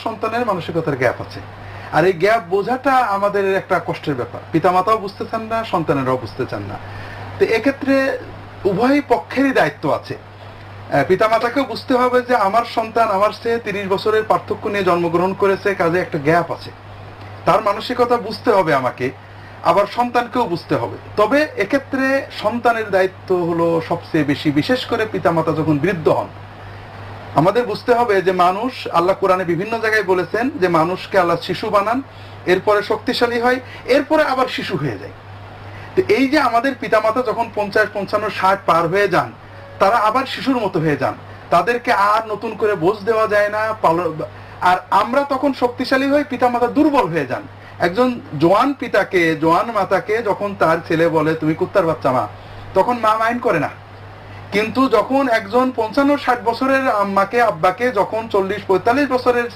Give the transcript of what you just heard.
সন্তানের মানসিকতার গ্যাপ আছে। আর এই গ্যাপ বোঝাটা আমাদের একটা কষ্টের ব্যাপার। পিতামাতাও বুঝতে চান না, সন্তানেরাও বুঝতে চান না। তো এক্ষেত্রে উভয় পক্ষেরই দায়িত্ব আছে। পিতামাতাকেও বুঝতে হবে যে আমার সন্তান আমার চেয়ে 30 বছরের পার্থক্য নিয়ে জন্মগ্রহণ করেছে, কাজে একটা গ্যাপ আছে, তার মানসিকতা বুঝতে হবে আমাকে, আবার সন্তানকেও বুঝতে হবে। তবে এক্ষেত্রে সন্তানের দায়িত্ব হলো সবচেয়ে বেশি, বিশেষ করে পিতামাতা যখন বৃদ্ধ হন। আমাদের বুঝতে হবে যে মানুষ, আল্লাহ কোরআনে বিভিন্ন জায়গায় বলেছেন যে মানুষকে আল্লাহ শিশু বানান, এরপরে শক্তিশালী হয়, এরপরে আবার শিশু হয়ে যায়। তো এই যে আমাদের পিতামাতা যখন 50, 55, 60 পার হয়ে যান, তারা আবার শিশুর মতো হয়ে যান, তাদেরকে আর নতুন করে বোঝ দেওয়া যায় না। আর আমরা তখন শক্তিশালী হয়ে পিতামাতা দুর্বল হয়ে যান। একজন জোয়ান পিতাকে, জোয়ান মাতাকে যখন তার ছেলে বলে তুমি কুত্তার বাচ্চা মা, তখন মা মাইন্ড করে না। কিন্তু যখন একজন 55, 60 বছরের আম্মাকে, আব্বাকে যখন 40, 45 বছরের